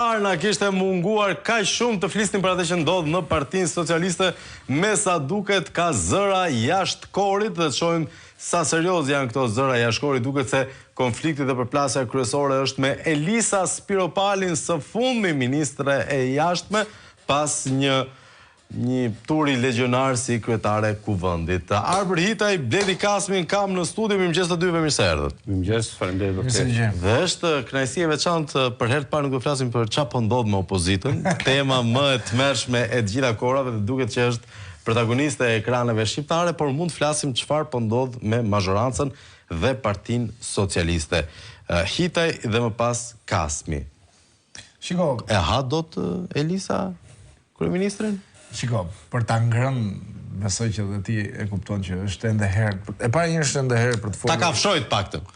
Na kishte munguar kaq shumë të flisnim për atë që ndodh në Partinë Socialiste, me sa duket ka zëra jashtë korit dhe të shohim sa serioz janë këto zëra jashtë korit. Duket se konflikti dhe përplasja kryesore është me Elisa Spiropalin, së fundmi ministre e jashtme, pas një turi legionar si kryetare kuvendit. Arber Hitaj, Bledi Kasmin kam në studio. Mirëmëngjes të dyve, mirë se erdhët. Mirëmëngjes, faleminderit doktor. Dhe është kënaqësi e veçantë për herë të parë nuk do flasim për çfarë po ndodh me opozitën, tema më e tmerrshme e të gjitha kohërave dhe duket që është protagoniste e ekraneve shqiptare, por mund të flasim çfarë po ndodh me mazhorancën dhe Partinë Socialiste. Hitaj dhe më pas Kasmi. Shiko, e ha dot Elisa kryeministrin? Shiko, për ta ngrënë, besoj që dhe ti e kupton që është ende herë, e para një është ende herë për të folur. Ta kafshoj të paktën.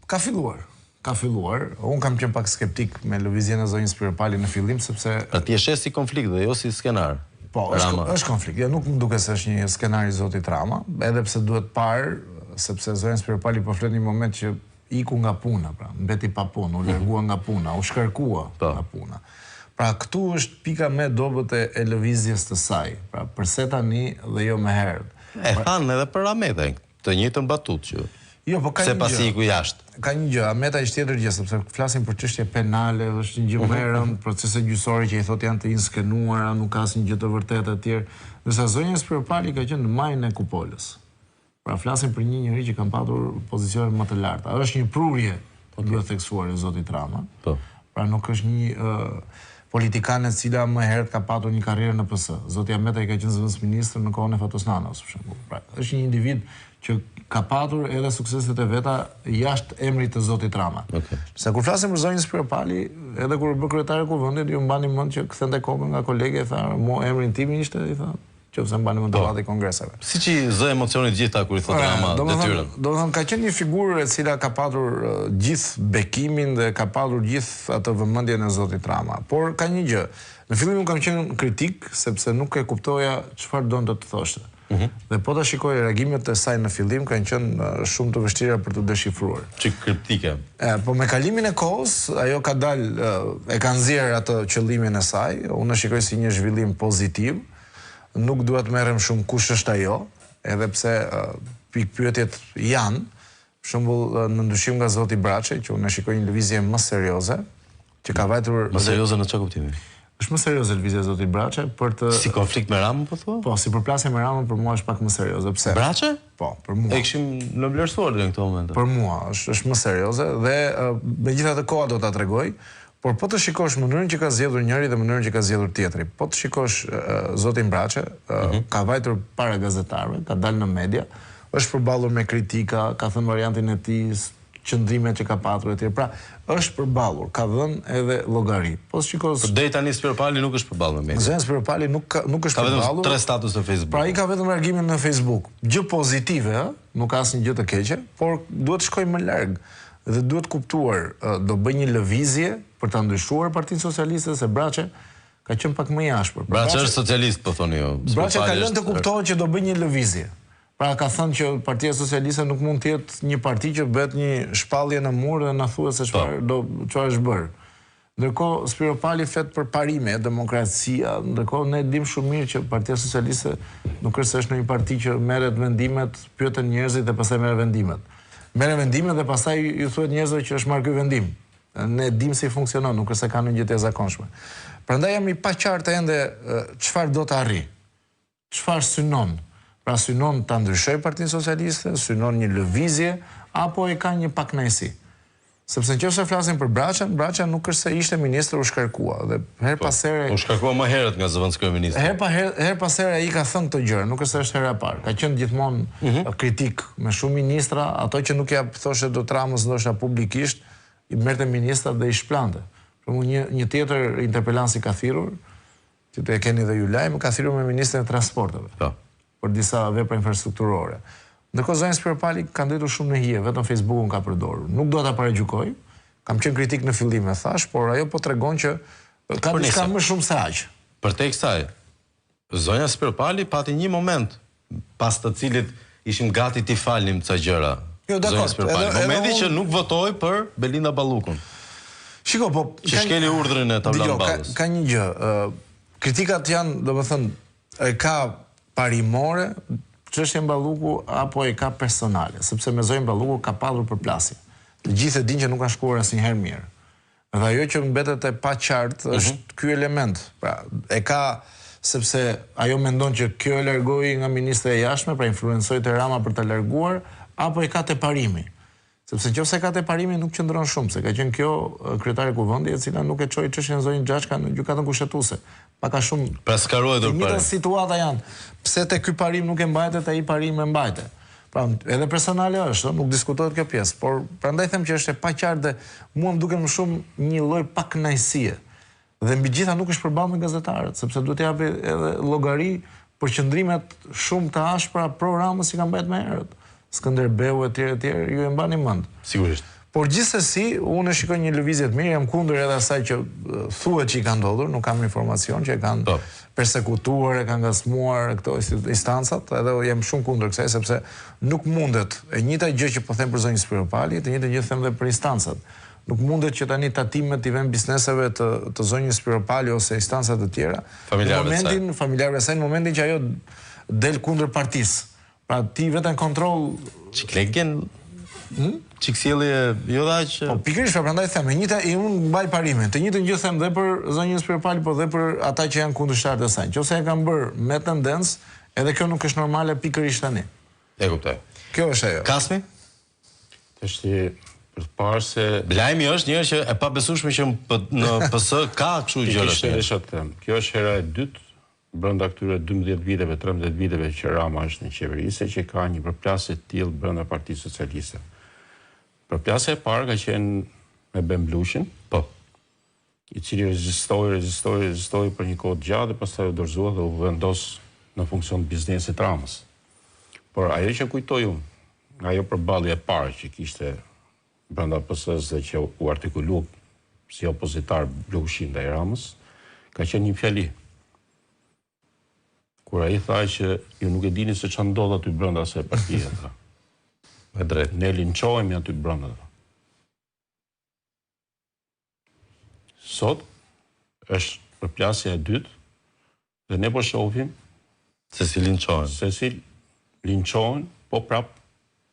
Ka filluar. Unë kam qenë pak skeptik me lëvizjen e zonjës Spiropali në fillim, sepse pra ti e shes si konflikt dhe jo si skenar. Po, është konflikt. Ja, nuk më duket se është një skenar i zotit Rama, edhe pse duhet parë, sepse zonja Spiropali po flet një moment që iku nga puna, pra, mbeti pa punë, u largua nga puna, u shkarkua nga puna. Pra, këtu është pika me dobët e lëvizjes të saj. Pra, përse tani dhe jo më herët. E thanë edhe për Ametaj, të njëjtën batut që jo, po ka se një pasi iku jashtë. Ka një gjë, Ameta ishte tjetër gjë, sepse flasim për çështje penale, është një gjë më e rëndë, procese gjyqësore që i thotë janë të inskenuara, nuk ka asnjë gjë të vërtetë atje. Ndërsa zonja Spiropali ka qenë në majën e kupolës. Pra, flasim për një njerëz që ka patur pozicione më të larta. Është një prurje, duhet theksuar e zotit Rama. Pra, nuk është një politikane cila më herët ka patur një karrierë në PS. Zoti Ameta i ka qenë zëvendësministër në kohën e Fatos Nanos, për shembull. Pra, është një individ që ka patur edhe sukseset e veta jashtë emrit të zotit Rama. Sa kur flasim për zonjën Spiropali, edhe kur bë kryetare kuvendit, ju mbani mend që kthente kokën nga kolege, tha, "Mo emri tim ishte", i tha, "Qofse mbani mend debatin e kongresave." Siç i zë emocionit gjitha kur i thotë Rama detyrën. Domethënë ka qenë një figurë e cila ka patur gjithë bekimin dhe ka patur gjithë atë vëmendjen e zotit Rama. Por ka një gjë. Në fillim unë kam qenë kritik sepse nuk e kuptoja çfarë donte të thoshte. Dhe po ta shikoj reagimet e saj në fillim kanë qenë shumë të vështira për të deshifruar. Çik kriptike. Po me kalimin e kohës, ajo ka dalë, e ka nxjerr atë qëllimin e saj, unë e shikoj si një zhvillim pozitiv. Nuk duhet merrem shumë kush është ajo, edhe pse pikpyetjet janë, për shembull në ndryshim nga zoti Braçi, që unë e shikoj një lëvizje më serioze, që ka vajtur më serioze në çfarë kuptimi? Është më serioze lëvizja e zotit Braçi për të si konflikt me Ramën, po thua? Po, si përplasje me Ramën për mua është pak më serioze. Pse? Braçi? Po, për mua. E kishim në vlerësuar në këtë moment. Për mua është më serioze dhe megjithatë koha do ta tregoj. Por po të shikosh mënyrën që ka zgjedhur njëri dhe mënyrën që ka zgjedhur tjetri. Po të shikosh zotin Braçi, ka vajtur para gazetarëve, ka dalë në media, është përballur me kritika, ka thënë variantin e tij, qëndrimet që ka patur etj. Pra, është përballur, ka dhënë edhe llogari. Po të shikosh deri tani Spiropali nuk është përballur me media. Zonja Spiropali nuk është përballur. Ka vetëm 3 status në Facebook. Pra, ai ka vetëm reagimin në Facebook. Gjë pozitive, nuk ka asnjë gjë të keqe, por duhet të shkojë më larg. Dhe duhet kuptuar, do bëj një lëvizje për ta ndryshuar Partinë Socialiste, se Braçi ka qenë pak më i ashpër. Braçi është socialist, po thoni ju. Braçi ka lënë të kuptohet që do bëj një lëvizje. Pra ka thënë që Partia Socialiste nuk mund të jetë një parti që bëhet një shpallje në mur dhe na thuhet se çfarë është bërë. Ndërkohë Spiropali flet për parime, demokracia, ndërkohë ne dim shumë mirë që Partia Socialiste nuk është në një parti që merret vendimet, pyeten njerëzit dhe pastaj merr vendimet. Merr vendimet dhe pastaj ju thuhet njerëzve që është marrë ky vendim. Ne dim si funksionon, nuk është se ka një gjë të zakonshme. Prandaj jam i paqartë ende çfarë do të arrijë. Çfarë synon? Pra synon ta ndryshoj Partinë Socialiste, synon një lëvizje apo e ka një pakënaqësi. Sepse nëse flasim për Braçën, Braçja nuk është se ishte ministër u shkarkua dhe her pas here u shkarkua më herët nga zëvendës kryeministri. Her pas here ai ka thënë këtë gjë, nuk është se është hera e parë. Ka qenë gjithmonë kritik me shumë ministra, ato që nuk ja thoshte dot Ramës ndoshta publikisht, i merrte ministrat dhe i shplante. Për shembull një tjetër interpelant si ka thirrur, që të e keni dhe ju lajm, ka thirrur me ministrin e transporteve. Për disa vepra infrastrukturore. Ndërkohë zonja Spiropali ka ndëtur shumë në hije, vetëm Facebookun ka përdorur. Nuk do ta paragjykoj. Kam qenë kritik në fillim e thash, por ajo po tregon që ka diçka më shumë se aq. Përtej kësaj, zonja Spiropali pati një moment pas të cilit ishim gati t'i falnim ca gjëra. Jo, dakor. Momenti që nuk votoi për Belinda Ballukun. Shiko, po... Që shkeli urdhrin e tablan ballës. Ka një gjë. Kritikat janë, domethënë, e ka parimore, çështja Balluku apo e ka personale, sepse me zonjën Balluku ka padur përplasje. Të gjithë e dinë që nuk kanë shkuar asnjëherë mirë. Dhe ajo që mbetet e paqartë është ky element. Pra, e ka sepse ajo mendon që kjo e largoi nga ministra e jashtme, pra influencoi te Rama për ta larguar, apo e ka te parimi. Sepse nëse ka te parimi nuk qëndron shumë, se ka qenë kjo kryetare kuvendit e cila nuk e çoi çështjen zonjën Xhaçka në gjykatën kushtetuese. Paka shumë. Pra s'ka ruajtur parim. Njëta situata janë. Pse te ky parim nuk e mbajtet, ai parim e mbajtet. Pra edhe personale është, nuk diskutohet kjo pjesë, por prandaj them që është e paqartë dhe mua më duket më shumë një lloj pakënaqësie. Dhe mbi gjitha nuk është përballë me gazetarët, sepse duhet japi edhe llogari për qëndrimet shumë të ashpra pro Ramës që kanë bërë më herët. Skënderbeu etj, ju e mbani mend. Sigurisht. Por gjithsesi, unë shikoj një lëvizje të mirë, jam kundër edhe asaj që thuhet që i ka ndodhur, nuk kam informacion që e kanë persekutuar, e kanë ngasmuar këto instancat, edhe jam shumë kundër kësaj sepse nuk mundet, e njëjta gjë që po them për zonjën Spiropali, të njëjtën gjë them edhe për instancat. Nuk mundet që tani tatimet i vënë bizneseve të zonjës Spiropali ose instancat të tjera. Familjarëve saj, në momentin që ajo del kundër partisë. Pra ti vetëm kontroll çik legen çik sjellje jo daq. Po pikërisht prandaj them, unë mbaj parimin. Të njëjtën gjë them dhe për zonjën Spiropali, po dhe për ata që janë kundërshtarët e saj. Nëse e kanë bërë me tendencë, edhe kjo nuk është normale pikërisht tani. E kuptoj. Kjo është ajo. Kasmi? Është për të parë se lajmi është një që e pabesueshme që në PS ka kështu gjëra. Kjo është hera e dytë brenda këtyre 12 viteve, 13 viteve që Rama është në qeveri, se që ka një përplasje të tillë brenda Partisë Socialiste. Përplasja e parë ka qenë me Ben Blushin, i cili rezistoi për një kohë gjatë dhe pastaj u dorëzua dhe u vendos në funksion të biznesit Ramës. Por ajo që kujtoj unë, ajo përballje e parë që kishte brenda PS-s dhe që u artikulu si opozitar Blushin ndaj Ramës, ka qenë një fjali. Kur ai tha që ju nuk e dini se çfarë ndodh aty brenda asaj partie ata. Me drejt, ne linçohemi aty brenda. Sot është përplasja e dytë dhe ne po shohim se si linçohen, po prap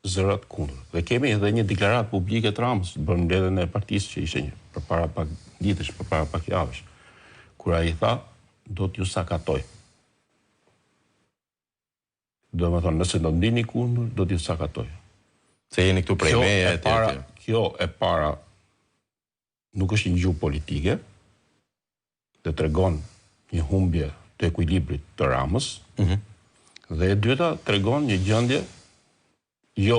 zërat kundër. Dhe kemi edhe një deklaratë publike të Ramës bën mbledhjen e partisë që ishte përpara pak ditësh, përpara pak javësh, kur ai tha do t'ju sakatoj. Do më thonë, nëse do ndini kundër, do t'ju sakatoj. Se jeni këtu prej meja e tjerë. Kjo e para nuk është një gjuhë politike, dhe tregon një humbje të ekuilibrit të Ramës, dhe e dyta tregon një gjendje jo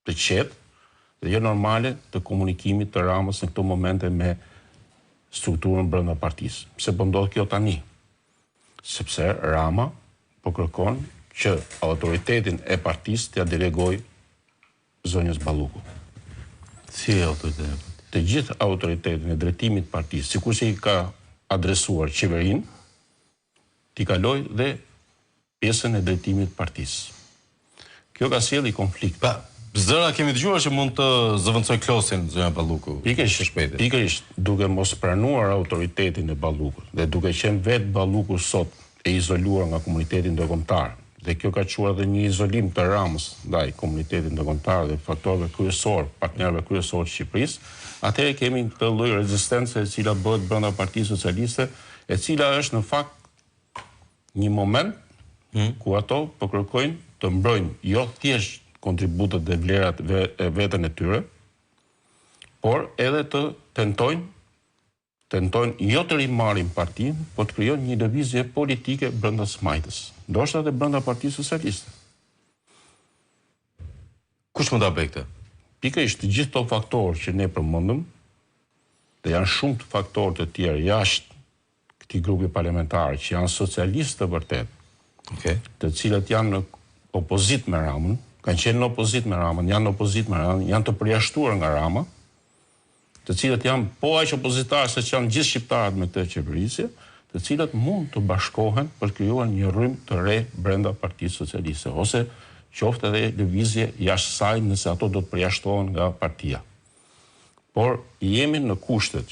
të qetë dhe jo normale të komunikimit të Ramës në këto momente me strukturën brenda partisë. Pse po ndodh kjo tani? Sepse Rama po kërkon që autoritetin e partisë t'ia delegoj zonjës Balluku. Si autoritet? Të gjithë autoritetin e drejtimit partisë, sikur se i ka adresuar qeverinë, t'i kaloj dhe pjesën e drejtimit partisë. Kjo ka sjellë konflikt. Zëra kemi dëgjuar që mund të zëvendësoj klosin zonja Balluku. Pikërisht duke mos pranuar autoritetin e Ballukut dhe duke qenë vetë Balluku sot e izoluar nga komunitetin ndërkombëtar. Dhe kjo ka çuar edhe një izolim të Ramës ndaj komunitetit ndërkombëtar dhe faktorëve kryesor, partnerëve kryesor të Shqipërisë. Atëherë kemi këtë lloj rezistence e cila bëhet brenda Partisë Socialiste, e cila është në fakt një moment ku ato po kërkojnë të mbrojnë jo thjesht kontributet dhe vlerat vetën e tyre, por edhe të tentojnë jo të rimarrin partinë, po të krijojnë një lëvizje politike brenda smajtës, ndoshta edhe brenda Partisë Socialiste. Kush mund ta bëjë këtë? Pikërisht të gjithë këto faktorë që ne përmendëm, dhe janë shumë të faktorë të tjerë jashtë këtij grupi parlamentar që janë socialistë të vërtet, të cilët janë në opozitë me Ramën, kanë qenë në opozitë me Ramën, janë në opozitë me Ramën, janë të përjashtuar nga Rama, të cilët janë po aq opozitarë se që janë gjithë shqiptarët me këtë qeverisje, të cilët mund të bashkohen për të krijuar një rrymë të re brenda Partisë Socialiste, ose qoftë edhe lëvizje jashtë saj nëse ato do të përjashtohen nga partia. Por jemi në kushtet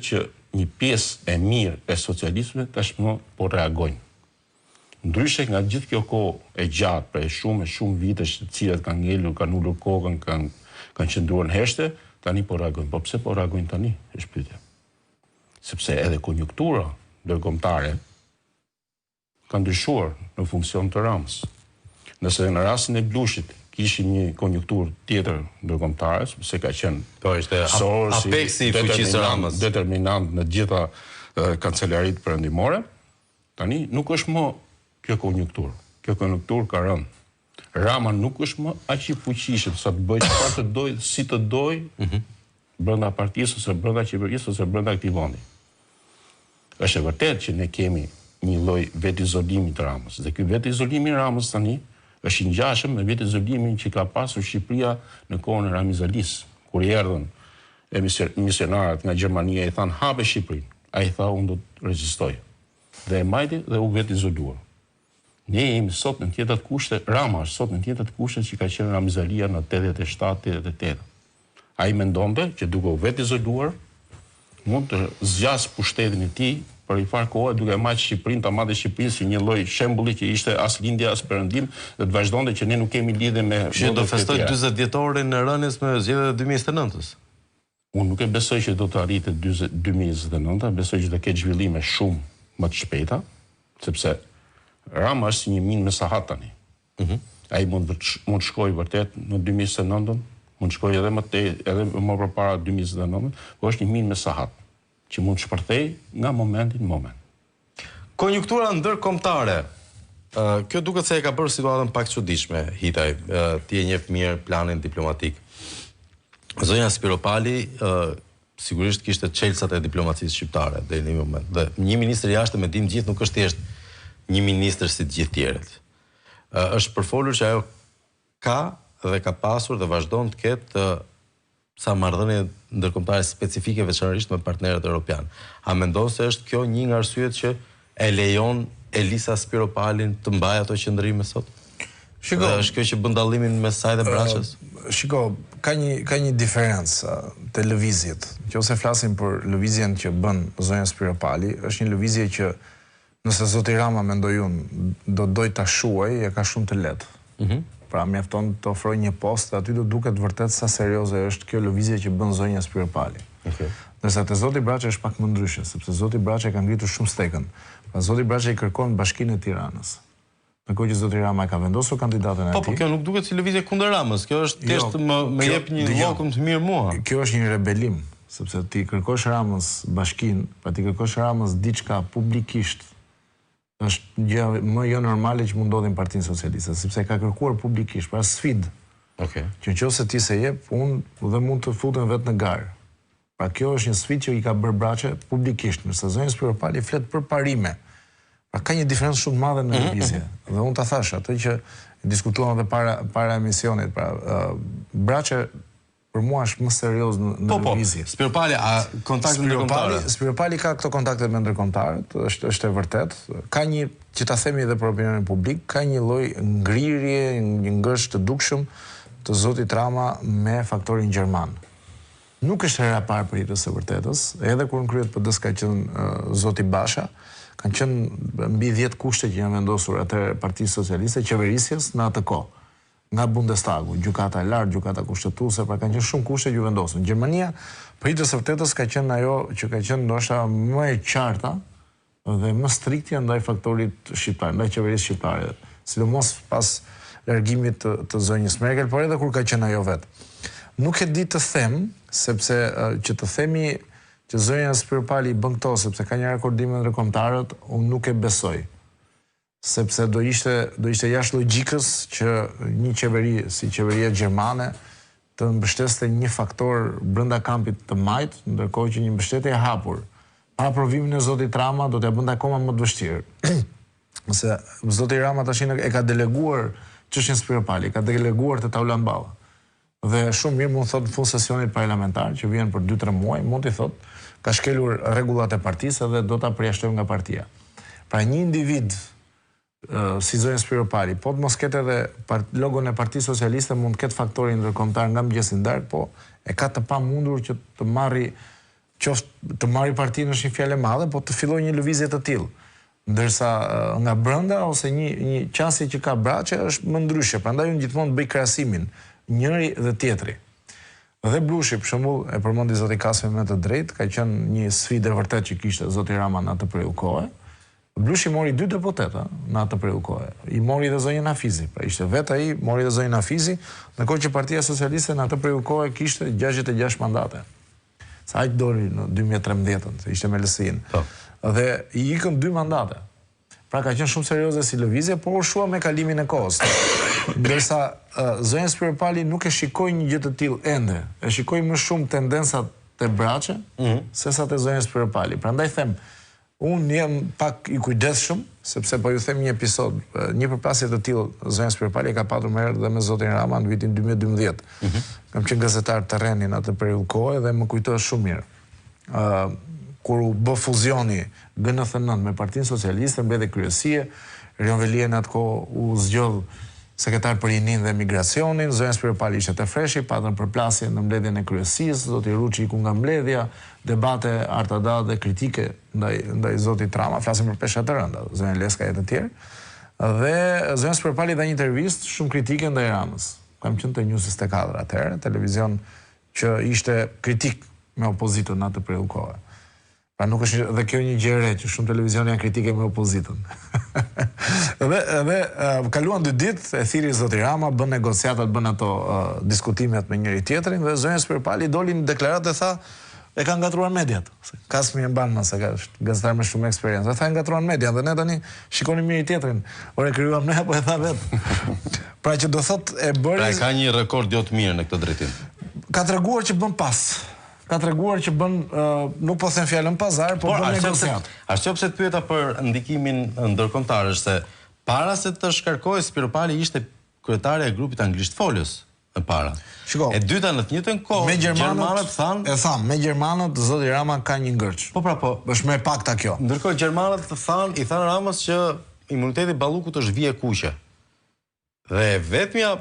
që një pjesë e mirë e socialismit tashmë po reagojnë. Ndryshe nga gjithë kjo kohë e gjatë, për shumë vitesh të cilat kanë ngelur, kanë ulur kokën, kanë qëndruar në heshte, tani po reagojnë. Po pse po reagojnë tani? Është pyetja. Sepse edhe konjunktura ndërkombëtare ka ndryshuar në funksion të Ramës. Nëse në rastin e Blushit kishin një konjunkturë tjetër ndërkombëtare, se ka qenë apeksi i fuqisë së Ramës, determinant në gjitha kancelaritë perëndimore, tani nuk është më kjo konjunkturë. Kjo konjunkturë ka rënë. Rama nuk është më aq i fuqishëm sa të bëjë çfarë të dojë, si të dojë, brenda partisë ose brenda qeverisë ose brenda këtij vendi. Është e vërtetë që ne kemi një lloj vetizolimi të Ramës. Dhe ky vetizolimi i Ramës tani është i ngjashëm me vetizolimin që ka pasur Shqipëria në kohën e Ramizalis, kur i erdhën misionarët nga Gjermania i thanë hape Shqipërinë. Ai tha unë do të rezistoj. Dhe e majti dhe u vetizoluar. Ne jemi sot në tjetër kushte, Rama është sot në tjetër kushte që ka qenë Ramizalia në 87-88. Ai mendonte që duke u vetizoluar mund të zgjas pushtetin e tij për i farë kohë duke marrë Shqipërinë, ta madhe Shqipërinë si një lloj shembulli që ishte as lindja as perëndim dhe të vazhdonte që ne nuk kemi lidhje me do festoj 40 vjetorin e rënies me zgjedhjet e 2029-s. Unë nuk e besoj që do të arritet 2029, besoj që do ketë zhvillime shumë më të shpejta, sepse Rama është si një minë me sahat tani. Ai mund të shkojë vërtet në 2029, mund të shkojë edhe më përpara 2029, por është një minë me sahat që mund të shpërthej nga momenti në moment. Konjunktura ndërkombëtare. Kjo duket se e ka bërë situatën pak çuditshme, Hitaj. Ti e njeh mirë planin diplomatik. Zonja Spiropali sigurisht kishte çelësat e diplomacisë shqiptare deri në një moment. Dhe një ministër jashtë me dim gjithë nuk është thjesht një ministër si të gjithë tjerët. Është përfolur që ajo ka dhe ka pasur dhe vazhdon të ketë sa marrëdhënie ndërkombëtare specifike veçanërisht me partnerët evropian. A mendon se është kjo një nga arsyet që e lejon Elisa Spiropalin të mbajë ato qëndrime sot? Shiko, është kjo që bën dallimin mes saj dhe Braçës? Shiko, ka një diferencë te lëvizjet. Nëse flasim për lëvizjen që bën zonja Spiropali, është një lëvizje që nëse zoti Rama mendoj unë do doj ta shuaj, e ka shumë të lehtë. Pra mjafton të ofroj një post, aty do duket vërtet sa serioze është kjo lëvizje që bën zonja Spiropali. Ndërsa te zoti Braçë është pak më ndryshe, sepse zoti Braçë ka ngritur shumë stekën. Pra zoti Braçë i kërkon Bashkinë e Tiranës. Në kohë që zoti Rama ka vendosur kandidatën e tij. Po kjo nuk duket si lëvizje kundër Ramës, kjo është thjesht më jep një llokum të mirë mua. Kjo është një rebelim, sepse ti kërkosh Ramës Bashkinë, pra ti kërkosh Ramës diçka publikisht. Është gjë më jo normale që mund ndodhi në Partinë Socialiste, sepse ka kërkuar publikisht, pra sfidë. Që nëse ti se jep, unë dhe mund të futem vetë në garë. Pra kjo është një sfidë që i ka bërë Braçë publikisht, ndërsa zonja Spiropali flet për parime. Pra ka një diferencë shumë të madhe në lëvizje. Dhe unë ta thash atë që diskutuam edhe para emisionit, pra Braçë për mua është më serioz në lëvizje. Spiropali, a kontakte ndërkombëtare? Spiropali ka këto kontakte me ndërkombëtarët, është e vërtet. Ka një, që ta themi edhe për opinionin publik, ka një lloj ngrirje, një ngësht të dukshëm të zotit Rama me faktorin gjerman. Nuk është hera parë për hitës së vërtetës, edhe kur në kryet PD-s ka qenë zoti Basha, kanë qenë mbi 10 kushte që janë vendosur atë Partisë Socialiste, qeverisjes në atë kohë. Nga Bundestagu, gjykata e lartë, gjykata kushtetuese, pra kanë qenë shumë kushte që vendosen. Gjermania, për hitës së vërtetës, ka qenë ajo që ka qenë ndoshta më e qarta dhe më striktja ndaj faktorit shqiptar, ndaj qeverisë shqiptare, sidomos pas largimit të zonjës Merkel, por edhe kur ka qenë ajo vetë. Nuk e di të them, sepse që të themi që zonja Spiropali bën këto sepse ka një akordim me ndërkombëtarët, unë nuk e besoj. Sepse do ishte jashtë logjikës që një qeveri si qeveria gjermane të mbështeste një faktor brenda kampit të majt, ndërkohë që një mbështetje e hapur pa aprovimin e zotit Rama do t'ja bënte akoma më të vështirë. Se zoti Rama tash e ka deleguar çështjen Spiropali, ka deleguar te Taulan Balla. Dhe shumë mirë mund thotë në fund sesionit parlamentar që vjen për 2-3 muaj, mund t'i thotë ka shkelur rregullat e partisë dhe do ta përjashtojmë nga partia. Pra një individ si zonja Spiro Pali, po të mos ketë edhe logon e Partisë Socialiste mund të ketë faktorin ndërkombëtar nga mëngjesi ndark, po e ka të pamundur që të marri partinë është një fjalë e madhe, po të fillojë një lëvizje të tillë. Ndërsa nga brenda ose një qasje që ka braçe është më ndryshe. Prandaj unë gjithmonë bëj krahasimin njëri dhe tjetri. Dhe Blushi, për shembull, e përmendi zoti Kasmi me të drejtë, ka qenë një sfidë e vërtet që kishte zoti Rama në atë periudhë kohe. Blushi mori 2 deputeta në atë periudhë kohe. I mori dhe zonjën Hafizi, pra ishte vetë ai, mori dhe zonjën Hafizi, ndërkohë që Partia Socialiste në atë periudhë kohe kishte 66 mandate. Sa aq dori në 2013-ën, se ishte me LSI-n. Dhe i ikën 2 mandate. Pra ka qenë shumë serioze si lëvizje, por u shua me kalimin e kohës. Ndërsa zonja Spiro Pali nuk e shikoi një gjë të tillë ende. E shikoi më shumë tendensat te braçe sesa te zonja Spiro Pali. Prandaj them, unë jam pak i kujdesshëm, sepse po ju them një episod, një përplasje të tillë zonja Spiro Pali ka patur më herët dhe me zotin Rama në vitin 2012. Kam qenë gazetar terreni në atë periudhë kohe dhe më kujtohet shumë mirë. Kur u bë fuzioni GNF9 me Partinë Socialiste, mbledhje kryesie, Rion Velia në atë kohë u zgjodh sekretar për rinin dhe migracionin, zonja Spiro Pali ishte te freshi, patën përplasje në mbledhjen e kryesisë, zoti Ruçi iku nga mbledhja, debate artada dhe kritike ndaj zotit Rama, flasim për pesha të rënda, zonja Leska e të tjerë. Dhe zonja Spiro Pali dha një intervistë shumë kritike ndaj Ramës. Kam qenë te News 24 atëherë, televizion që ishte kritik me opozitën në atë periudhë kohe. Pra nuk është dhe kjo një gjë e re që shumë televizion janë kritike me opozitën. Dhe kaluan 2 ditë, e thiri zoti Rama, bën negociatat, bën ato diskutimet me njëri tjetrin dhe zonja Spiro Pali doli në deklaratë dhe tha e ka ngatruar mediat. Kasmi e mban më se ka është gazetar me shumë eksperiencë. Dhe tha e ngatruar mediat dhe ne tani shikonim njëri tjetrin. Ore krijuam ne apo e tha vetë. Pra që do thot e bëri. Pra ka një rekord jo të mirë në këtë drejtim. Ka treguar që bën pas. Ka treguar që bën nuk po them fjalën pazar, po bën negociat. Arsye pse të pyeta për ndikimin ndërkombëtar është se para se të shkarkojë Spiro Pali ishte kryetare e grupit anglisht folës e para. Shiko. E dyta në të njëjtën kohë gjermanët thanë, e tham, me gjermanët zoti Rama ka një ngërç. Po pra po. Është më e pakta kjo. Ndërkohë gjermanët i thanë Ramës që imuniteti Ballukut është vije kuqe. Dhe vetmja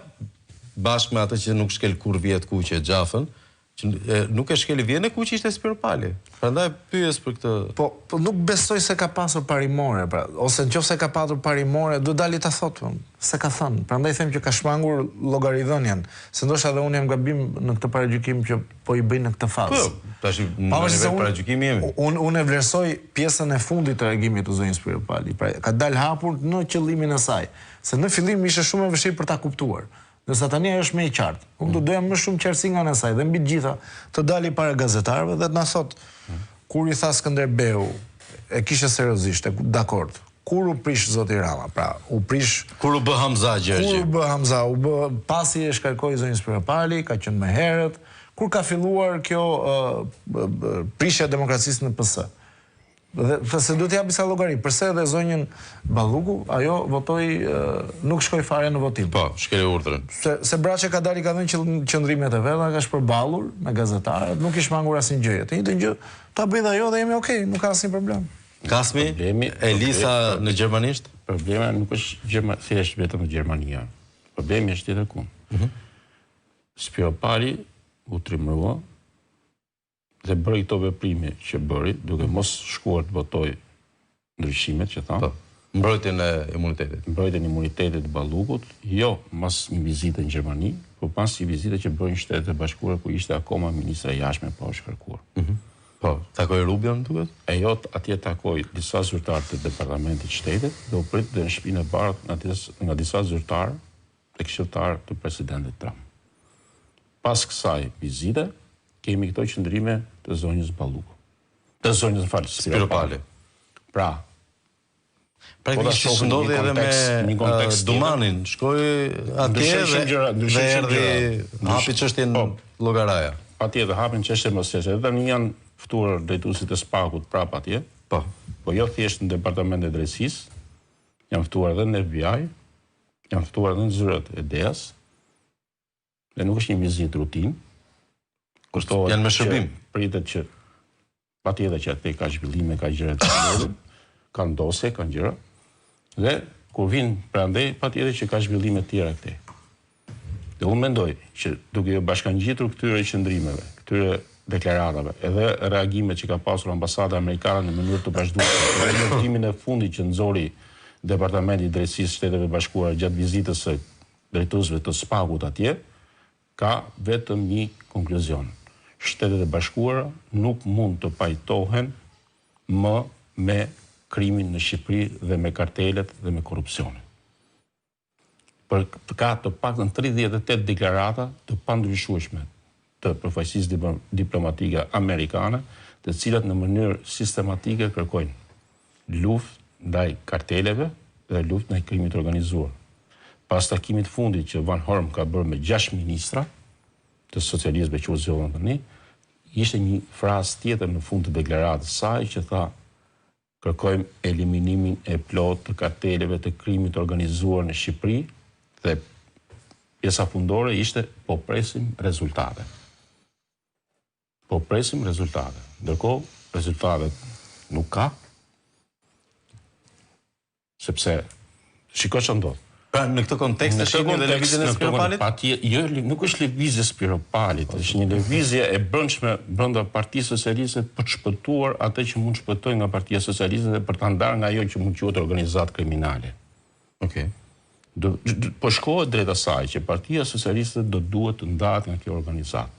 bashkë me atë që nuk shkel kur vjet kuqe xhafën, që nuk e shkeli vjen e kuqe ishte Spiro Pali. Prandaj pyes për këtë. Po nuk besoj se ka pasur parimore, pra, ose nëse ka pasur parimore, do dali ta thotë, se ka thënë. Prandaj them që ka shmangur llogaridhënien, se ndoshta edhe unë jam gabim në këtë paragjykim që po i bëj në këtë fazë. Po, tash në vetë paragjykimi jemi. Unë e vlerësoj pjesën e fundit të reagimit të zonjës Spiro Pali. Pra, ka dalë hapur në qëllimin e saj, se në fillim ishte shumë e vështirë për ta kuptuar. Nësa tani është me i qartë. Unë do doja më shumë qartësi nga në saj dhe mbi gjitha të dali para gazetarëve dhe të na thot kur i tha Skënderbeu e kishte seriozisht, dakord. Kur u prish zoti Rama, pra u prish kur u bë Hamza Gjergji. Kur u bë Hamza, u bë pasi e shkarkoi zonjën Spiro Pali, ka qenë më herët, kur ka filluar kjo prishja e demokracisë në PS. Dhe se duhet japi sa llogari, përse edhe zonjën Balluku, ajo votoi nuk shkoi fare në votim. Po, shkeli urdhrin. Se braçe ka dalë ka dhënë qëndrimet e veta, ka shpërballur me gazetarët, nuk i shmangur asnjë gjë. Të njëjtën gjë ta bëj dhe ajo dhe jemi okay, nuk ka asnjë problem. Kasmi, Elisa në gjermanisht? Problemi nuk është thjesht vetëm në Gjermania. Problemi është tjetër ku. Spiro Pali u trimërua dhe bëri këto veprime që bëri, duke mos shkuar të votoj ndryshimet që thanë. Mbrojtjen e imunitetit. Mbrojtjen e imunitetit të Ballukut, jo mas një vizite në Gjermani, por pas një vizite që bëri në Shtetet e Bashkuara ku ishte akoma ministra e jashtme pa u shkarkuar. Po, takoi Rubion duket? Jo, atje takoi disa zyrtarë të Departamentit të Shtetit dhe u prit në shtëpinë e bardhë nga disa zyrtarë dhe këshilltarë të presidentit Trump. Pas kësaj vizite, kemi këto qëndrime të zonjës Balluku. Të zonjës Spiro Pali. Pra kishte ndodhi edhe me Dumanin, shkoi atje dhe erdhi hapi çështjen llogaraja. Patjetër hapin çështjen mosese. Edhe tani janë ftuar drejtuesit e SPAK-ut prapë atje. Po jo thjesht në Departamentin e Drejtësisë, janë ftuar edhe në FBI, janë ftuar edhe në zyrët e DEA-s. Dhe nuk është një vizitë rutinë. Janë me shërbim. Pritet që patjetër që atë ka zhvillime, ka gjëra të ndodhin, ka ndosje, ka gjëra. Dhe kur vinë prandaj, patjetër që ka zhvillime të tjera këtej. Dhe unë mendoj që duke bashkangjitur këtyre qëndrimeve, këtyre deklaratave, edhe reagimet që ka pasur ambasada amerikane në mënyrë të vazhdueshme, edhe njoftimin e fundit që nxori Departamenti i Drejtësisë së Shteteve Bashkuara gjatë vizitës së drejtuesve të SPAK-ut atje, ka vetëm një konkluzion. Shtetet e Bashkuara nuk mund të pajtohen më me krimin në Shqipëri dhe me kartelet dhe me korrupsionin. Për ka të paktën 38 deklarata të pandryshueshme të përfaqësisë diplomatike amerikane, të cilat në mënyrë sistematike kërkojnë luftë ndaj karteleve dhe luftë ndaj krimit të organizuar. Pas takimit fundit që Van Horn ka bërë me 6 ministra të socialistëve që u zgjodhen tani, ishte një frazë tjetër në fund të deklaratës saj që tha: kërkojmë eliminimin e plot të karteleve të krimit të organizuar në Shqipëri, dhe pjesa fundore ishte po presim rezultate. Po presim rezultate. Ndërkohë, rezultatet nuk ka, sepse shiko që ndodh. Pra në këtë kontekst të shihni dhe lëvizjen e Spiropalit? Jo, nuk është lëvizje Spiropalit, është një lëvizje e brendshme brenda Partisë Socialiste për të shpëtuar atë që mund shpëtojë nga Partia Socialiste dhe për ta ndarë nga ajo që mund quhet organizatë kriminale. Okej. Po shkohet drejt asaj që Partia Socialiste do duhet të ndahet nga kjo organizatë.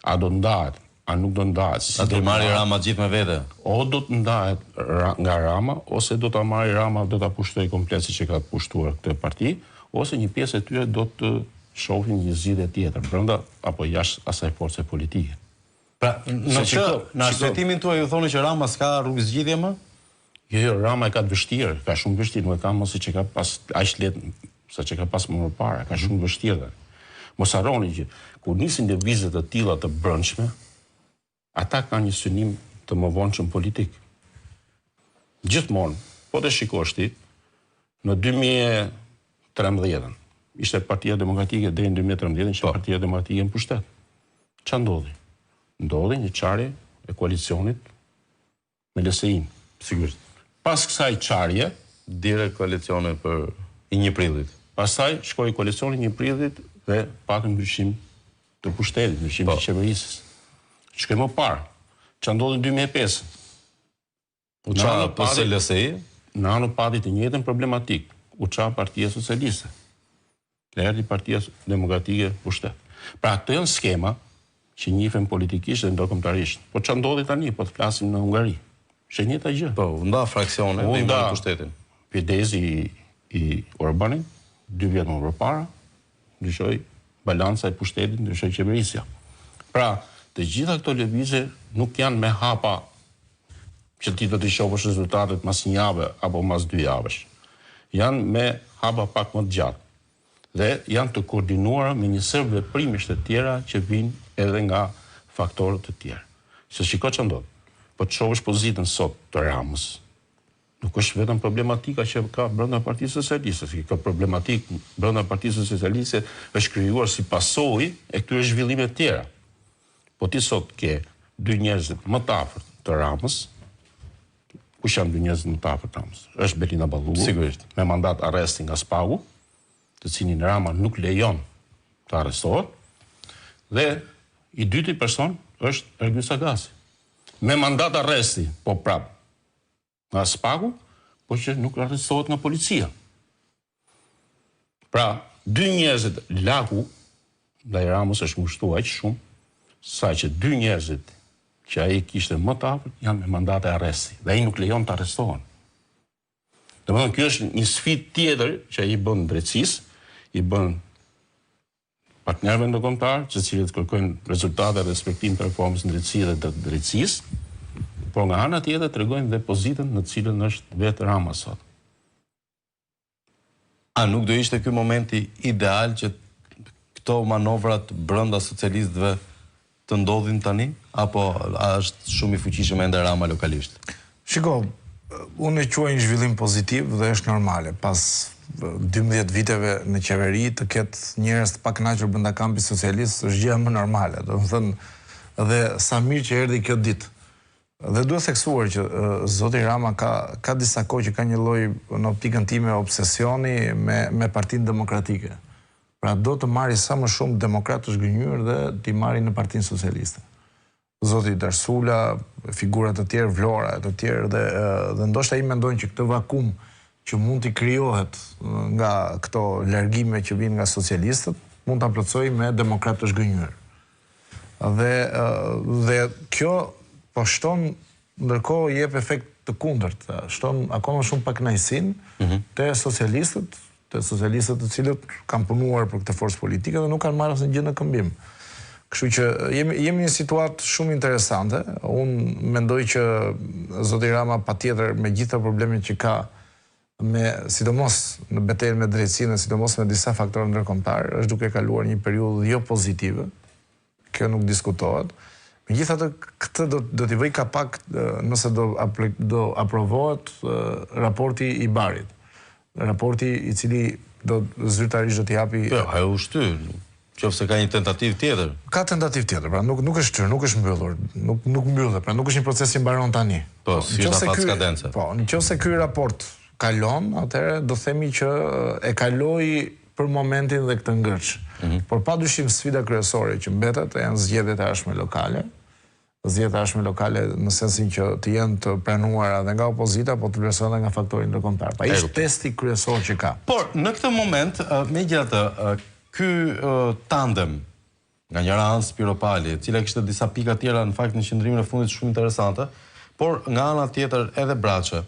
A do ndahet, a nuk do ndahet? A do marrë Rama gjithë me vete? O do të ndahet nga Rama, ose do ta marrë Rama, do ta pushtojë komplet siç e ka pushtuar këtë parti, ose një pjesë e tyre do të shohin një zgjidhje tjetër brenda apo jashtë asaj force politike. Pra, në arsëtimin tuaj ju thoni që Rama s'ka rrugë zgjidhje më? Jo, Rama e ka të vështirë, ka shumë vështirë, nuk e ka mos siç e ka pas aq lehtë sa që ka pas më parë, ka shumë vështirë. Mos harroni që kur nisin lëvizje të tilla të brendshme, ata kanë një synim të mëvonshëm politik. Gjithmonë, po të shikosh ti, në 2013 ishte Partia Demokratike deri në 2013 ishte Partia Demokratike në pushtet. Ç'a ndodhi? Ndodhi një çarje e koalicionit me LSI-n, sigurisht. Pas kësaj çarje, direkt koalicione për i 1 prillit. Pastaj shkoi koalicioni i 1 prillit dhe patën ndryshim të pushtetit, ndryshim të qeverisë. Shkoj më parë, që ndodhi në 2005. U qa pëse LSI? Në anë pati të njëjtën problematik, u qa Partia Socialiste. Erdhi Partia Demokratike pushtet. Pra këto janë skema që njihen politikisht dhe ndërkombëtarisht. Po ç'a ndodhi tani, po të flasim në Hungari. Është e njëjta gjë. Po, nda fraksione dhe i marrë pushtetin. Fidezi i Orbanit, 2 vjet më përpara, ndryshoi balanca e pushtetit, ndryshoi qeverisja. Pra, të gjitha këto lëvizje nuk janë me hapa që ti do të shohësh rezultatet mas 1 jave apo mas 2 javësh. Janë me hapa pak më të gjatë. Dhe janë të koordinuara me një sër veprimesh të tjera që vijnë edhe nga faktorët të tjerë. Se shiko ç'a ndodh. Po të shohësh pozitën sot të Ramës. Nuk është vetëm problematika që ka brenda Partisë Socialiste, ka problematik brenda Partisë Socialiste është krijuar si pasojë e këtyre zhvillimeve të tjera. Po ti sot ke 2 njerëz më të afërt të Ramës. Kush janë 2 njerëz më të afërt të Ramës? Është Belinda Balluku, sigurisht, me mandat arresti nga SPAK-u, të cilin Rama nuk lejon të arrestohet, dhe i dyti person është Ergys Agasi. Me mandat arresti, po prap nga SPAK-u, po që nuk arrestohet nga policia. Pra, 2 njerëzit laku ndaj Ramës është ngushtuar aq shumë, sa që 2 njerëzit që ai kishte më të afërt janë me mandate arresti, dhe ai nuk lejon të arrestohen. Domethënë kjo është një sfidë tjetër që ai bën drejtësisë, i bën partnerëve ndërkombëtar, të cilët kërkojnë rezultate dhe respektim të reformës në drejtësi dhe të drejtësisë, por nga ana tjetër tregojnë dhe pozitën në cilën është vetë Rama sot. A nuk do ishte ky momenti ideal që këto manovrat brenda socialistëve të ndodhin tani, apo është shumë i fuqishëm ende Rama lokalisht? Shiko, unë e quaj një zhvillim pozitiv dhe është normale. Pas 12 viteve në qeveri të ketë njerëz të pakënaqur brenda kampit socialist është gjë më normale. Do të thënë, dhe sa mirë që erdhi kjo ditë. Dhe duhet theksuar që zoti Rama ka disa kohë që ka një lloj në optikën time obsesioni me Partinë Demokratike. Pra do të marri sa më shumë demokratë të zgënjur dhe t'i marri në Partinë Socialiste. Zoti Darsula, figurat të tjerë, Vlora, të tjerë, dhe ndoshta i mendojnë që këtë vakum që mund t'i krijohet nga këto largime që vinë nga socialistët, mund t'a plotësoj me demokratë të zgënjur. Dhe kjo po shton, ndërkohë jep efekt të kundërt, shton akoma shumë pakënaqësinë te socialistët të cilët kanë punuar për këtë forcë politike dhe nuk kanë marrë asnjë gjë në këmbim. Kështu që jemi një situatë shumë interesante. Unë mendoj që zoti Rama patjetër me gjitha problemet që ka sidomos në betejën me drejtësinë, sidomos me disa faktorë ndërkombëtar, është duke kaluar një periudhë jo pozitive. Kjo nuk diskutohet. Megjithatë, këtë do t'i vëj kapak nëse do aprovohet raporti i Barit. Raporti i cili zyrtarisht do t'i japi... Jo, ajo u shtyr. Qofse ka një tentativë tjetër. Ka tentativë tjetër, pra nuk është shtyr, nuk është mbyllur, nuk mbyllet, pra nuk është një proces që mbaron tani. Po, si është afat skadence. Po, nëse ky raport kalon, atëherë do themi që e kaloi për momentin dhe këtë ngërç. Por padyshim sfida kryesore që mbetet janë zgjedhjet e ardhshme lokale. Zgjedhjet e ardhshme lokale në sensin që të jenë të pranuara edhe nga opozita, po të vlerësohen edhe nga faktori ndërkombëtar. Pa ishte testi kryesor që ka. Por në këtë moment, megjithatë, ky tandem nga njëra anë Spiro Pali, e cila kishte disa pika tjera në fakt në qendrimin e fundit shumë interesante, por nga ana tjetër edhe Braçe.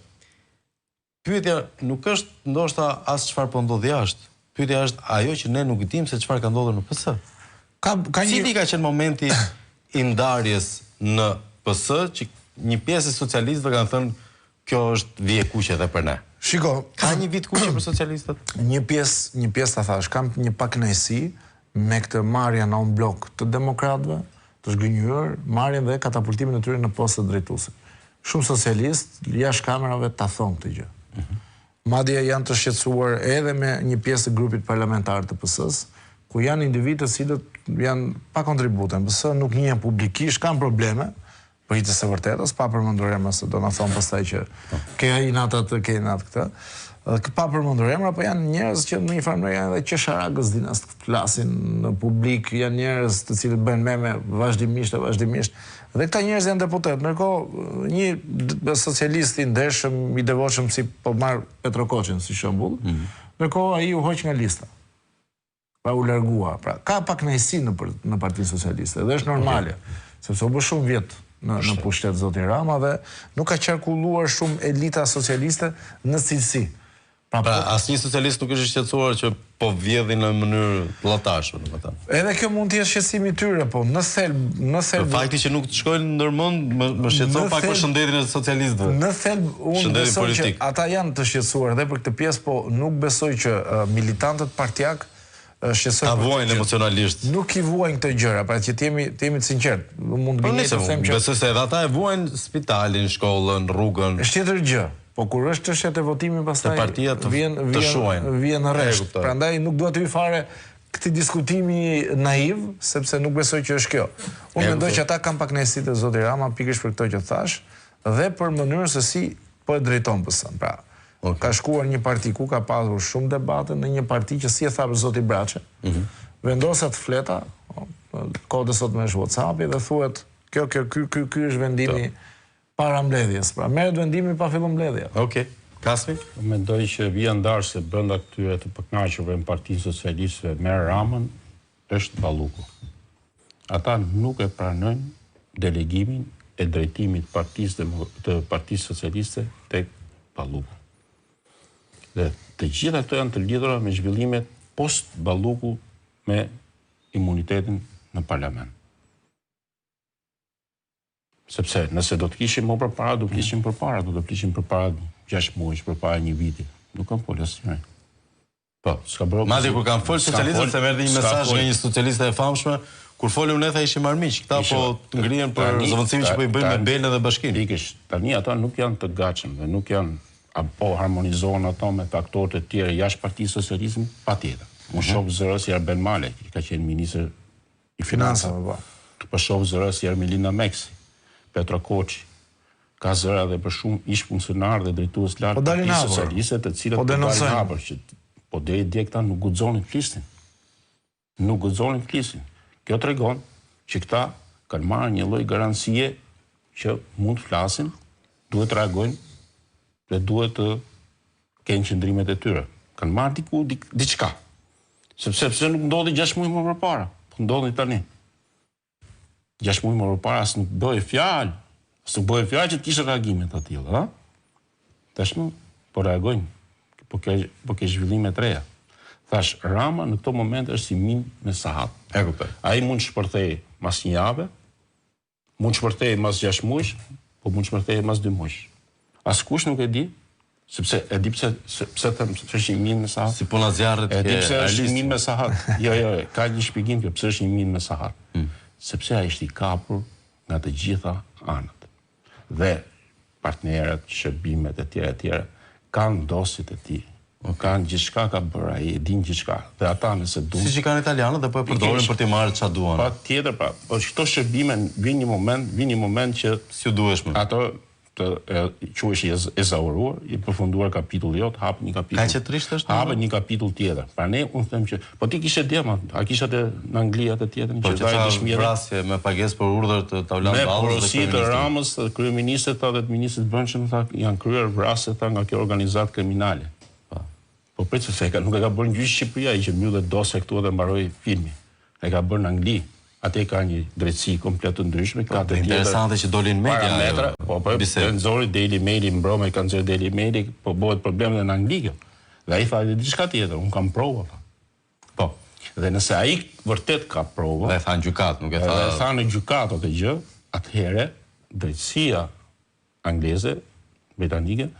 Pyetja nuk është ndoshta as çfarë po ndodh jashtë. Pyetja është ajo që ne nuk dimë se çfarë ka ndodhur në PS. Cili ka qenë momenti i ndarjes në PS që një pjesë e socialistëve kanë thënë kjo është vije kuqe edhe për ne. Shiko, ka një vit kuqe për socialistët? Një pjesë ta thash, kam një pakënaqësi me këtë marrje në on blok të demokratëve, të zgënjur, marrjen dhe katapultimin e tyre në postë drejtuese. Shumë socialistë jashtë kamerave ta thonë këtë gjë. Madje janë të shqetësuar edhe me një pjesë të grupit parlamentar të PS-s, ku janë individë të cilët janë pa kontribute në PS, nuk njihen publikisht, kanë probleme, për hitë së vërtetës, pa përmendur emra se do na thonë pastaj që ke ai natë atë, ke natë këtë. Pa përmendur emra, po janë njerëz që në një farë mënyrë janë edhe qesharagës dinas të flasin në publik, janë njerëz të cilët bëjnë meme vazhdimisht. Dhe këta njerëz janë deputet. Ndërkohë, një socialist i ndershëm, i devotshëm si po marr Petrokoçin si shembull, ndërkohë ai u hoq nga lista. Pra u largua. Pra ka pakënaqësi në Partinë Socialiste dhe është normale, sepse u bë shumë vjet në pushtet zoti Rama dhe nuk ka qarkulluar shumë elita socialiste në cilësi. Pra asnjë socialist nuk është i shqetësuar që po vjedhin në mënyrë llatashme, domethënë. Edhe kjo mund të jetë shqetësimi i tyre, po në thelb fakti që nuk të shkojnë ndërmend më shqetëson pak për shëndetin e socialistëve. Në thelb unë besoj që ata janë të shqetësuar edhe për këtë pjesë, po nuk besoj që militantët partijak ta vuajnë emocionalisht. Nuk i vuajnë këtë gjëra, pra që të jemi të sinqert. Mund të them që besoj se edhe ata e vuajnë spitalin, shkollën, rrugën. Është tjetër gjë. Po kur është çështja e votimit pastaj vjen në rresht. Prandaj nuk duhet të hyj fare këtë diskutimi naiv, sepse nuk besoj që është kjo. Unë mendoj që ata kanë pakënaqësitë e zoti Rama pikërisht për këto që thash dhe për mënyrën se si po e drejton PS-n. Pra, ka shkuar një parti ku ka pasur shumë debate në një parti që si e tha zoti Braçe. Vendosat fleta, kodë sot me WhatsApp-i dhe thuhet ky është vendimi para mbledhjes. Pra, merret vendimi pa filluar mbledhja. Okej. Kasmi? Mendoj që vija ndarëse brenda këtyre të pakënaqurve në Partinë Socialiste me Ramën është Balluku. Ata nuk e pranojnë delegimin e drejtimit të Partisë Socialiste tek Balluku. Dhe të gjitha këto janë të lidhura me zhvillimet post Balluku me imunitetin në parlament. Sepse nëse do të kishim më përpara, do të kishim përpara 6 muaj, përpara një viti. Nuk kam folë asnjë. Po, s'ka bërë. Madje kur kanë folë socialistët, se merrti një mesazh nga një socialiste e famshme, kur folëm ne tha ishim marrmiq. Këta po të ngrihen për zëvendësimin që po i bëjnë me Belën dhe Bashkinë. Pikërisht. Tani ata nuk janë të gatshëm dhe nuk janë apo harmonizohen ato me faktorët e tjerë jashtë Partisë Socialiste, patjetër. Unë shoh zëra si Arben Male, që ka qenë ministër i financave. Po shoh zëra si Ermelina Meksi, Petrokoçi, ka zëra dhe për shumë ish funksionar dhe drejtues lartë të Partisë Socialiste, të cilët po dalin hapur që po deri dje këta nuk guxonin flisnin. Nuk guxonin flisnin. Kjo tregon që këta kanë marrë një lloj garancie që mund të flasin, duhet të reagojnë dhe duhet të kenë qëndrimet e tyre. Kanë marrë diçka. Sepse nuk ndodhi 6 muaj më përpara, po ndodhi tani. 6 muaj më përpara as nuk bëhej fjalë, nuk bëhej fjalë që të kishte reagime të tilla, ha? Tashmë po reagojnë, po ke zhvillime të reja. Thash, Rama në këto momente është si min me sahat. E kuptoj. Ai mund shpërthej mas një jave, mund shpërthej mas 6 muaj, po mund shpërthej mas 2 muaj. Askush nuk e di, sepse e di pse them se është një min me sahat. Si puna zjarrit e di pse është një min me sahat. Jo, ka një shpjegim kjo pse është një min me sahat. Sepse ai është i kapur nga të gjitha anët. Dhe partnerët, shërbimet e tjera kanë dosit e tij. Kanë gjithçka ka bërë ai, e din gjithçka. Dhe ata nëse duan. Siç i kanë italianët dhe po e përdorin për të marrë çfarë duan. Patjetër, pra, këto shërbime vin një moment që si u duheshme. Ato quhesh i ezauruar, i përfunduar kapitulli jot, hap një kapitull. Ka që trisht është? Hapet një kapitull tjetër. Pra ne unë them që po ti kishe djema, a kisha në Angli atë tjetrin që dai dëshmirë vrasje me pagesë për urdhër të Tavlan Ballës. Me porosi të Ramës, kryeministrit dhe të ministrit Brendshëm janë kryer vrasje nga kjo organizatë kriminale. Po prit se nuk e ka bërë në gjyq Shqipëria, ai që mbyllet dosja këtu dhe mbaroi filmi. E ka bërë në Angli. Atë ka një drejtësi komplet të ndryshme, ka të interesante që dolin media. Po nxori Daily Mail, mbroma kanë nxjerr Daily Mail, po bëhet problem edhe në Angli kjo. Dhe ai tha diçka tjetër, un kam prova. Po. Dhe nëse ai vërtet ka prova, dhe tha në gjykat, nuk e tha. Dhe tha në gjykat atë gjë, atëherë drejtësia angleze, britanike,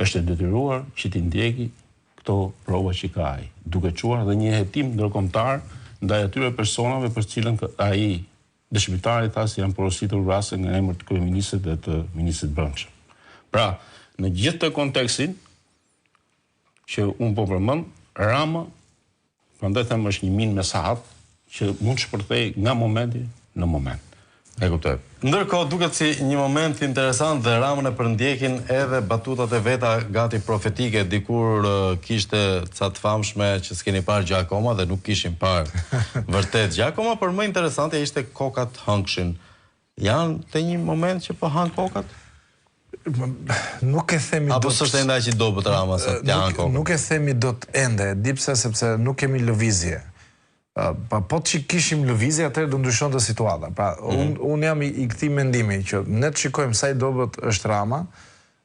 është e detyruar që t'i ndjeki këto prova që ka ai, duke çuar dhe një hetim ndërkombëtar ndaj atyre personave për cilën ai dëshmitari tha se janë porositur vrasje nga emër të kryeministrit dhe të ministrit Brendshëm. Pra, në gjithë të kontekstin që unë po përmend, Rama, prandaj them është një min me sahat që mund shpërthej nga momenti në moment. E kuptoj. Ndërkohë duket si një moment interesant dhe Ramën e përndjekin edhe batutat e veta gati profetike, dikur kishte ca të famshme që s'keni parë gjë akoma dhe nuk kishin parë vërtet gjë akoma, por më interesante ishte kokat hëngshin. Janë te një moment që po hang kokat? Nuk e themi apo s'është ende aq i dobët Rama sa të hang kokat? Nuk e themi dot ende, di pse sepse nuk kemi lëvizje. Po që kishim lëvizje, atëherë do ndryshonte situata. Pra, unë jam i këtij mendimi që ne të shikojmë sa i dobët është Rama,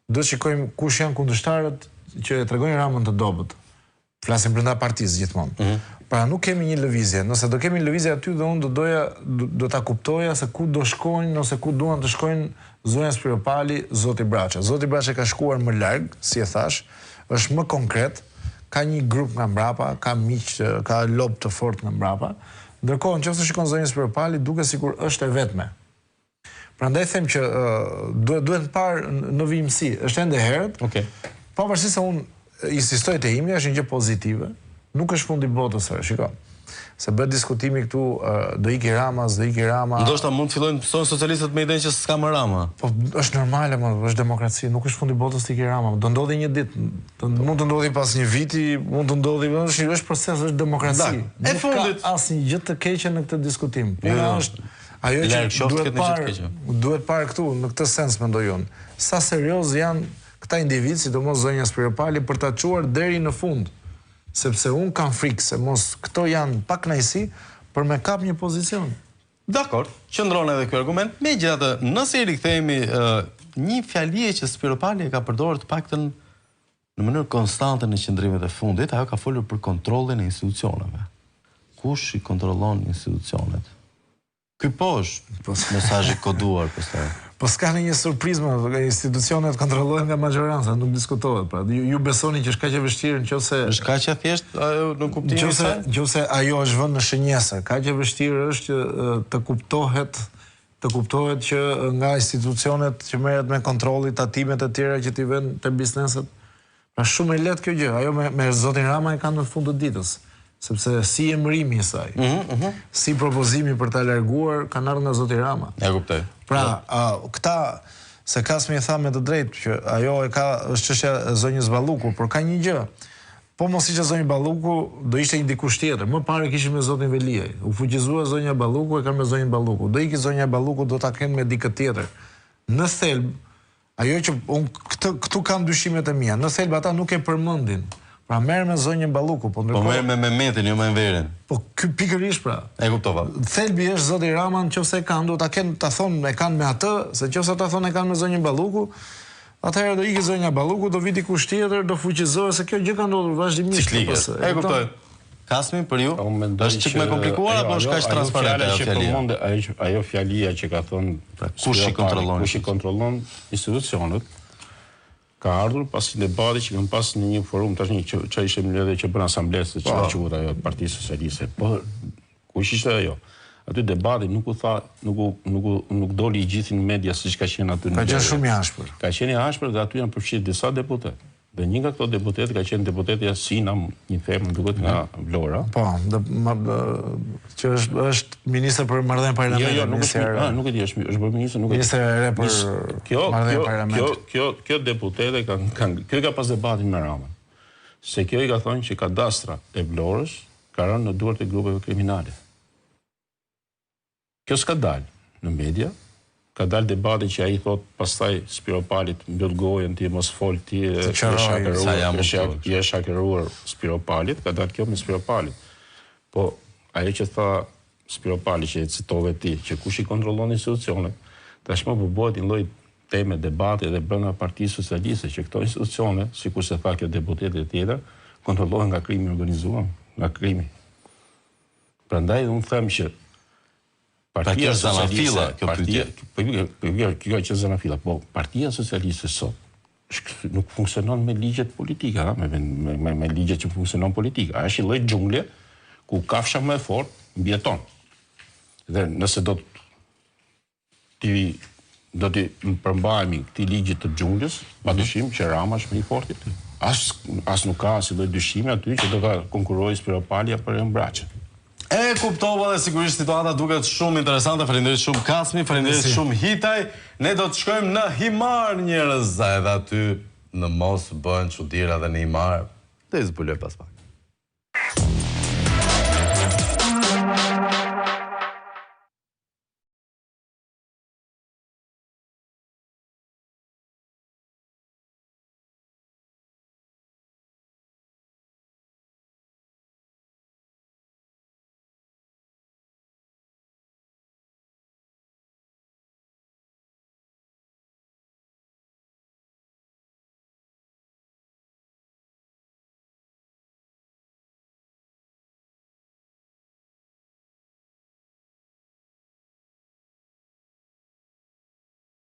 do të shikojmë kush janë kundërshtarët që e tregojnë Ramën të dobët. Flasim brenda partisë gjithmonë. Pra, nuk kemi një lëvizje. Nëse do kemi lëvizje aty dhe unë do ta kuptoja se ku do shkojnë, nëse ku duan të shkojnë zonja Spiropali, Zoti Braça. Zoti Braça ka shkuar më larg, si e thash, është më konkret. Ka një grup nga mbrapa, ka miq, ka lob të fortë nga mbrapa. Ndërkohë, nëse shikon zonjën Spiropali, duket sikur është e vetme. Prandaj them që duhet të parë në vijimsi, është ende herët. Okej. Pavarësisht se unë insistoj te imja, është një gjë pozitive, nuk është fundi botës, shiko. Se bëhet diskutimi këtu, do iki Rama, s'do iki Rama. Ndoshta mund të fillojnë të thonë socialistët me idenë që s'ka më Rama. Po është normale, është demokraci, nuk është fundi botës të iki Rama. Do ndodhi një ditë, mund të ndodhi pas një viti, mund të ndodhi, është proces, është demokraci. E fundit ka asnjë gjë të keqe në këtë diskutim. Puna është ajo që duhet parë këtu në këtë sens mendoj unë. Sa serioz janë këta individ, sidomos zonja Spiropali, për ta çuar deri në fund. Sepse unë kam frikë se mos këto janë pa kënaqësi për me kap një pozicion. Dakor, qëndron edhe ky argument. Megjithatë, nëse i rikthehemi një fjalie që Spiropali e ka përdorur të paktën në mënyrë konstante në qendrimet e fundit, ajo ka folur për kontrollin e institucioneve. Kush i kontrollon institucionet? Ky është mesazhi koduar pastaj. Po s'ka një surprizë, institucionet kontrollohen nga majoranca, nuk diskutohet. Pra, ju besoni që është kaq e vështirë nëse është kaq e thjeshtë ajo në kuptimin e saj? Nëse ajo është vënë në shënjese, kaq e vështirë është që të kuptohet që nga institucionet që merret me kontrolli, tatimet e tjera që t'i vënë te bizneset. Pra shumë e lehtë kjo gjë. Ajo me zotin Rama e kanë në fund të ditës. Sepse si emërimi i saj, si propozimi për ta larguar kanë ardhur nga zoti Rama. E kuptoj. Pra, këta se Kasmi i tha me të drejtë që ajo është çështja e zonjës Balluku, por ka një gjë. Po mos ishte zonjë Balluku, do ishte një dikush tjetër. Më parë kishim me zotin Veliaj. U fuqizua zonja Balluku, e kanë me zonjën Balluku. Do iki zonja Balluku, do ta kenë me dikë tjetër. Në thelb, ajo që këtu kam dyshimet e mia. Në thelb ata nuk e përmendin. Pra merr me zonjën Balluku, po ndërkohë. Po merr me Mehmetin, jo me Enverin. Po ky pikërisht pra. E kuptova. Thelbi është zoti Rama, nëse e kanë, do ta kenë, ta thonë e kanë me atë, se nëse ta thonë e kanë me zonjën Balluku, atëherë do iki zonja Balluku, do viti dikush tjetër, do fuqizohet, se kjo gjë ka ndodhur vazhdimisht. E kuptoj. Kasmi për ju? Është çik më komplikuar apo është kaq transparente ajo fjalia? Ajo fjalia që ka thonë kush i kontrollon institucionet, ka ardhur pas debati që kanë pas në një forum tashmë që ishte mbledhje që bën asamblesë që quhet ajo Partia Socialiste. Po kush ishte ajo? Aty debati nuk u tha, nuk doli i gjithë në media siç ka qenë aty në. Ka qenë shumë i ashpër. Ka qenë i ashpër dhe aty janë përfshirë disa deputet. Dhe një nga këto deputet ka qenë deputetja Sina, një femër duket nga Vlora. Po, që është ministër për marrëdhënie parlamentit. Jo, nuk e di, është bërë ministër, nuk e di. Ministër e re për marrëdhënie parlamentit. Kjo deputete kjo ka pas debatin me Ramën. Se kjo i ka thonë që kadastra e Vlorës ka rënë në duart e grupeve kriminale. Kjo s'ka dalë në media, ka dalë debati që ai thot pastaj Spiro Palit mbyll gojën ti mos fol ti je shakeruar Spiro Palit, ka dalë kjo me Spiro Palit. Po ajo që tha Spiro Pali që citove ti, që kush i kontrollon institucionet, tashmë po bëhet një lloj teme debati edhe brenda Partisë Socialiste që këto institucione, sikur se tha kjo deputete tjetër, kontrollohen nga krimi organizuar, nga krimi. Prandaj unë them që Partia Socialiste, kjo që zanafilla, po Partia Socialiste sot nuk funksionon me ligjet politike, me ligjet që funksionon politika. Është një lloj xhungle ku kafsha më e fortë mbijeton. Dhe nëse do t'i përmbajemi këtij ligji të xhunglës, padyshim që Rama është më i fortë këtu. As nuk ka asnjë lloj dyshimi aty që do ta konkurrojë Spiro Pali apo Embraçe. E kuptova dhe sigurisht situata duket shumë interesante. Faleminderit shumë Kasmi, faleminderit shumë Hitaj. Ne do të shkojmë në Himar njerëz, edhe aty në mos bën çuditëra dhe në Himar. Do të zbuloj pas pak.